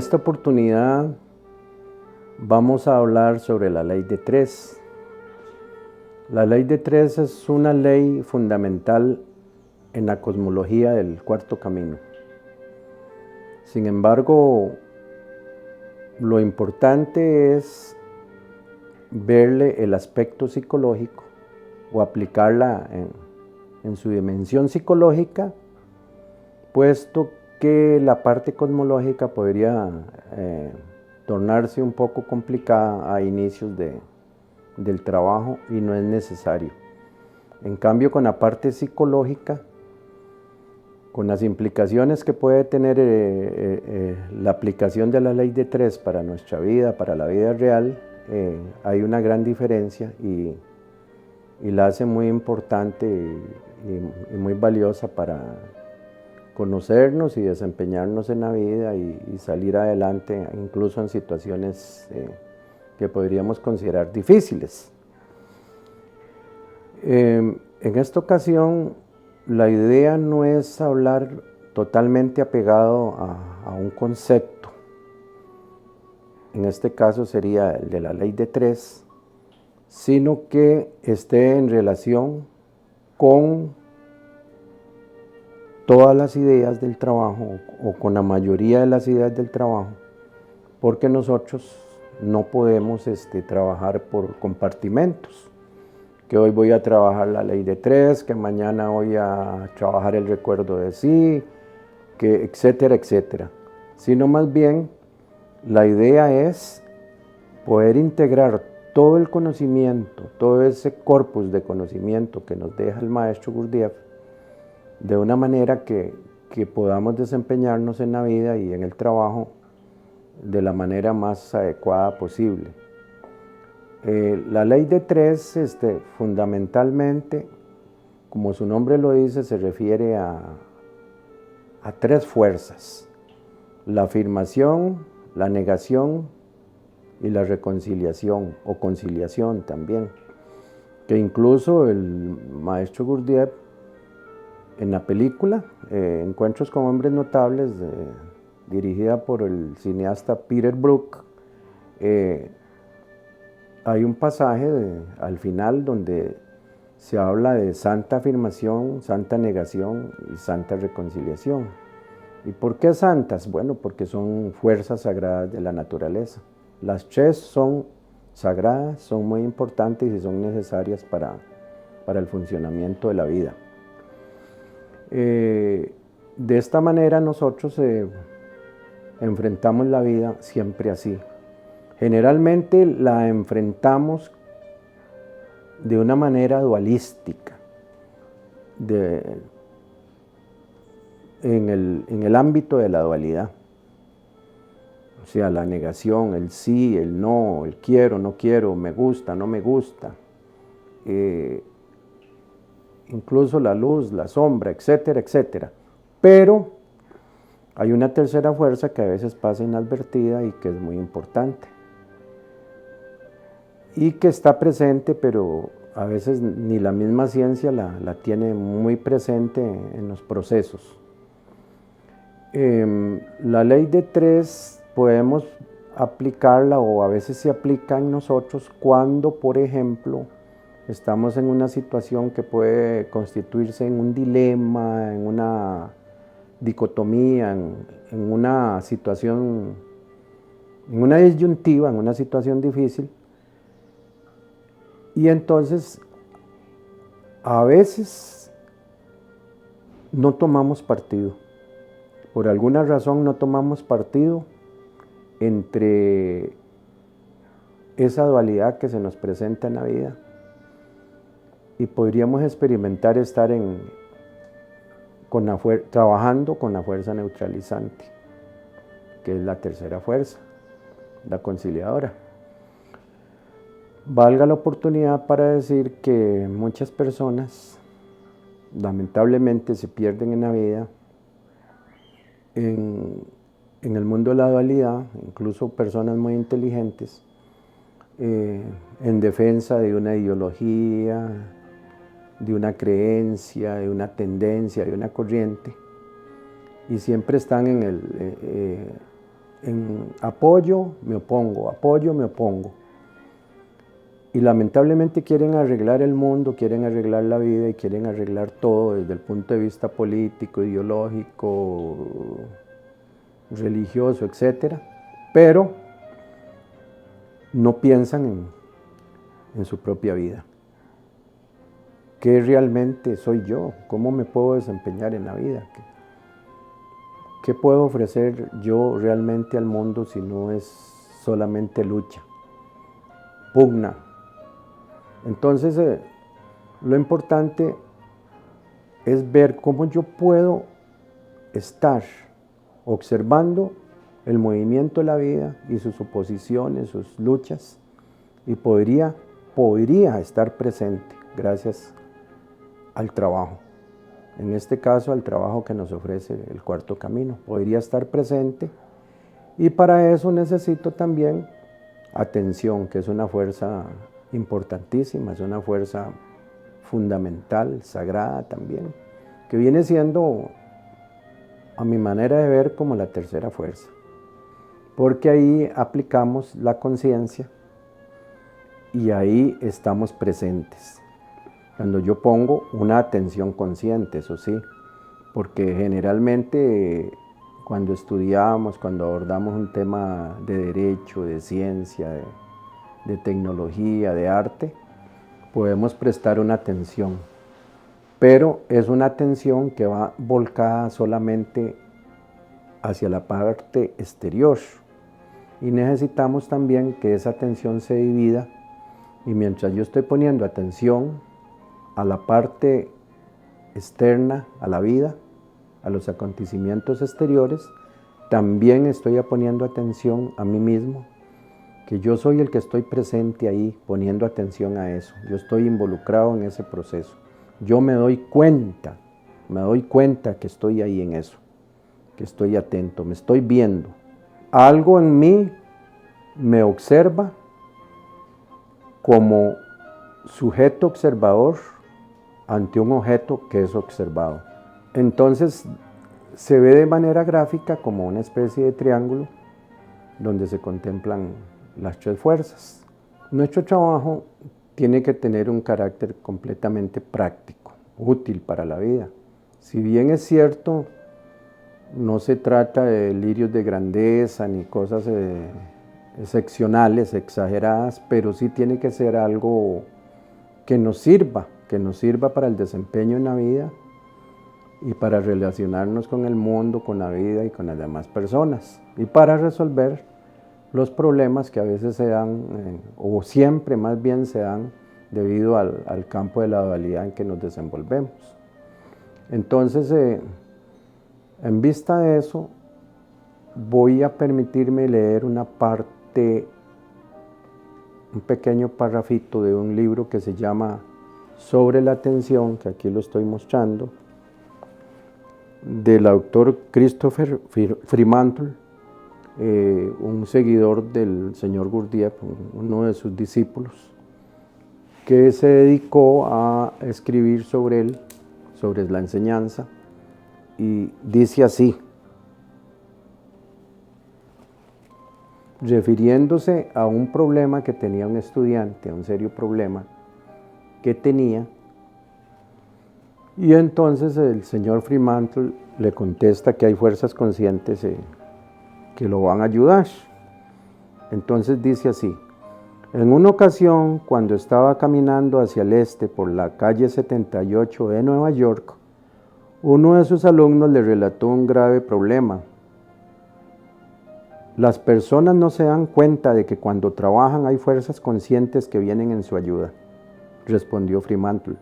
esta oportunidad vamos a hablar sobre la ley de tres. La ley de tres es una ley fundamental en la cosmología del cuarto camino. Sin embargo, lo importante es verle el aspecto psicológico o aplicarla en su dimensión psicológica, puesto que la parte cosmológica podría tornarse un poco complicada a inicios del trabajo y no es necesario. En cambio, con la parte psicológica, con las implicaciones que puede tener la aplicación de la ley de tres para nuestra vida, para la vida real, hay una gran diferencia y la hace muy importante y muy valiosa para conocernos y desempeñarnos en la vida y salir adelante, incluso en situaciones que podríamos considerar difíciles. En esta ocasión, la idea no es hablar totalmente apegado a un concepto. En este caso sería el de la ley de tres, sino que esté en relación con todas las ideas del trabajo o con la mayoría de las ideas del trabajo, porque nosotros no podemos trabajar por compartimentos, que hoy voy a trabajar la ley de tres, que mañana voy a trabajar el recuerdo de sí, que etcétera, etcétera, sino más bien la idea es poder integrar todo el conocimiento, todo ese corpus de conocimiento que nos deja el maestro Gurdjieff, de una manera que podamos desempeñarnos en la vida y en el trabajo de la manera más adecuada posible. La ley de tres, fundamentalmente, como su nombre lo dice, se refiere a tres fuerzas: la afirmación, la negación y la reconciliación o conciliación también, que incluso el maestro Gurdjieff en la película Encuentros con hombres notables, dirigida por el cineasta Peter Brook, hay un pasaje al final donde se habla de santa afirmación, santa negación y santa reconciliación. ¿Y por qué santas? Bueno, porque son fuerzas sagradas de la naturaleza. Las tres son sagradas, son muy importantes y son necesarias para el funcionamiento de la vida. De esta manera nosotros enfrentamos la vida siempre así. Generalmente la enfrentamos de una manera dualística, en el ámbito de la dualidad. O sea, la negación, el sí, el no, el quiero, no quiero, me gusta, no me gusta. Incluso la luz, la sombra, etcétera, etcétera. Pero hay una tercera fuerza que a veces pasa inadvertida y que es muy importante. Y que está presente, pero a veces ni la misma ciencia la tiene muy presente en los procesos. La ley de tres podemos aplicarla, o a veces se aplica en nosotros cuando, por ejemplo, estamos en una situación que puede constituirse en un dilema, en una dicotomía, en una situación, en una disyuntiva, en una situación difícil. Y entonces, a veces no tomamos partido. Por alguna razón no tomamos partido entre esa dualidad que se nos presenta en la vida. Y podríamos experimentar estar trabajando con la fuerza neutralizante, que es la tercera fuerza, la conciliadora. Valga la oportunidad para decir que muchas personas lamentablemente se pierden en la vida en el mundo de la dualidad, incluso personas muy inteligentes, en defensa de una ideología, de una creencia, de una tendencia, de una corriente, y siempre están en apoyo, me opongo, apoyo, me opongo. Y lamentablemente quieren arreglar el mundo, quieren arreglar la vida y quieren arreglar todo desde el punto de vista político, ideológico, religioso, etc. Pero no piensan en su propia vida. ¿Qué realmente soy yo? ¿Cómo me puedo desempeñar en la vida? ¿Qué puedo ofrecer yo realmente al mundo si no es solamente lucha, pugna? Entonces, lo importante es ver cómo yo puedo estar observando el movimiento de la vida y sus oposiciones, sus luchas, y podría estar presente gracias al trabajo. En este caso, al trabajo que nos ofrece el Cuarto Camino. Podría estar presente, y para eso necesito también atención, que es una fuerza importantísima, es una fuerza fundamental, sagrada también, que viene siendo, a mi manera de ver, como la tercera fuerza, porque ahí aplicamos la conciencia y ahí estamos presentes. Cuando yo pongo una atención consciente, eso sí, porque generalmente cuando estudiamos, cuando abordamos un tema de derecho, de ciencia, de tecnología, de arte, podemos prestar una atención, pero es una atención que va volcada solamente hacia la parte exterior, y necesitamos también que esa atención se divida, y mientras yo estoy poniendo atención a la parte externa, a la vida, a los acontecimientos exteriores, también estoy poniendo atención a mí mismo, que yo soy el que estoy presente ahí, poniendo atención a eso. Yo estoy involucrado en ese proceso. Yo me doy cuenta que estoy ahí en eso, que estoy atento, me estoy viendo. Algo en mí me observa como sujeto observador ante un objeto que es observado. Entonces se ve de manera gráfica como una especie de triángulo donde se contemplan las tres fuerzas. Nuestro trabajo tiene que tener un carácter completamente práctico, útil para la vida. Si bien es cierto, no se trata de delirios de grandeza ni cosas excepcionales, exageradas, pero sí tiene que ser algo que nos sirva para el desempeño en la vida y para relacionarnos con el mundo, con la vida y con las demás personas, y para resolver los problemas que a veces se dan, o siempre más bien se dan, debido al campo de la dualidad en que nos desenvolvemos. Entonces, en vista de eso, voy a permitirme leer una parte, un pequeño parrafito de un libro que se llama Sobre la atención, que aquí lo estoy mostrando, del autor Christopher Fremantle, un seguidor del señor Gurdjieff, uno de sus discípulos, que se dedicó a escribir sobre él, sobre la enseñanza, y dice así, refiriéndose a un problema que tenía un estudiante, un serio problema que tenía, y entonces el señor Fremantle le contesta que hay fuerzas conscientes que lo van a ayudar. Entonces dice así: en una ocasión, cuando estaba caminando hacia el este por la calle 78 de Nueva York, uno de sus alumnos le relató un grave problema. Las personas no se dan cuenta de que cuando trabajan hay fuerzas conscientes que vienen en su ayuda, respondió Fremantle.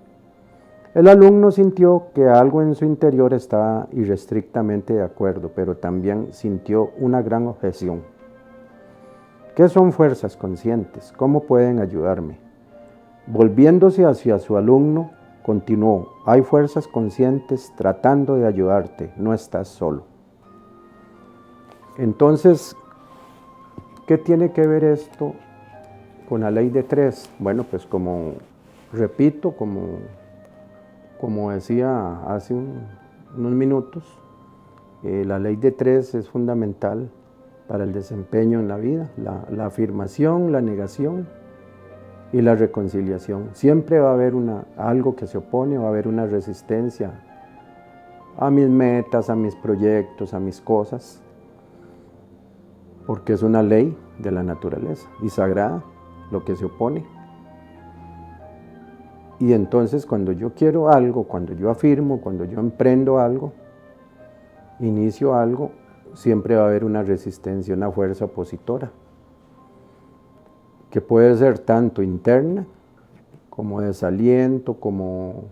El alumno sintió que algo en su interior estaba irrestrictamente de acuerdo, pero también sintió una gran objeción. ¿Qué son fuerzas conscientes? ¿Cómo pueden ayudarme? Volviéndose hacia su alumno, continuó: hay fuerzas conscientes tratando de ayudarte, no estás solo. Entonces, ¿qué tiene que ver esto con la ley de tres? Bueno, pues como repito, como decía hace unos minutos, la ley de tres es fundamental para el desempeño en la vida, la afirmación, la negación y la reconciliación. Siempre va a haber algo que se opone, va a haber una resistencia a mis metas, a mis proyectos, a mis cosas, porque es una ley de la naturaleza y sagrada lo que se opone. Y entonces cuando yo quiero algo, cuando yo afirmo, cuando yo emprendo algo, inicio algo, siempre va a haber una resistencia, una fuerza opositora, que puede ser tanto interna, como desaliento, como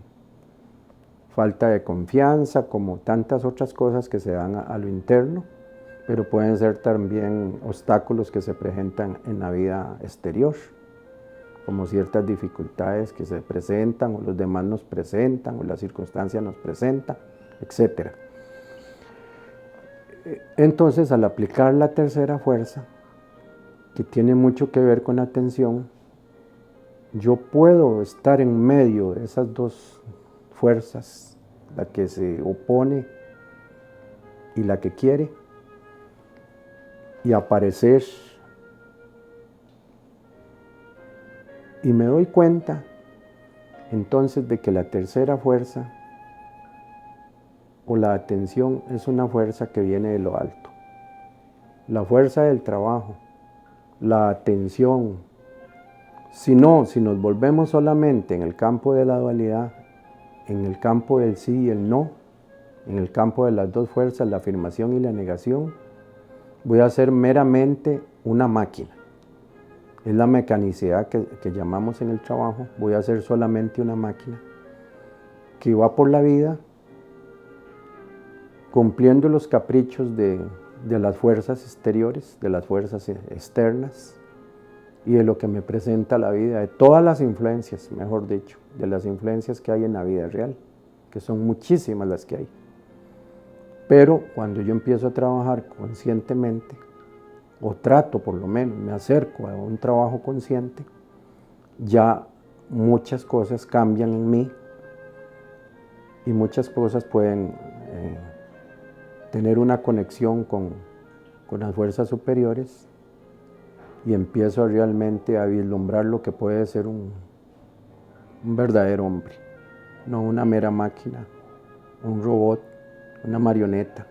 falta de confianza, como tantas otras cosas que se dan a lo interno, pero pueden ser también obstáculos que se presentan en la vida exterior, como ciertas dificultades que se presentan, o los demás nos presentan, o las circunstancias nos presentan, etc. Entonces, al aplicar la tercera fuerza, que tiene mucho que ver con la atención, yo puedo estar en medio de esas dos fuerzas, la que se opone y la que quiere, y aparecer. Y me doy cuenta entonces de que la tercera fuerza o la atención es una fuerza que viene de lo alto. La fuerza del trabajo, la atención. Si nos volvemos solamente en el campo de la dualidad, en el campo del sí y el no, en el campo de las dos fuerzas, la afirmación y la negación, voy a ser meramente una máquina. Es la mecanicidad que llamamos en el trabajo. Voy a ser solamente una máquina que va por la vida cumpliendo los caprichos de las fuerzas exteriores, de las fuerzas externas y de lo que me presenta la vida, de todas las influencias, mejor dicho, de las influencias que hay en la vida real, que son muchísimas las que hay. Pero cuando yo empiezo a trabajar conscientemente, o trato por lo menos, me acerco a un trabajo consciente, ya muchas cosas cambian en mí y muchas cosas pueden tener una conexión con las fuerzas superiores, y empiezo realmente a vislumbrar lo que puede ser un verdadero hombre, no una mera máquina, un robot, una marioneta.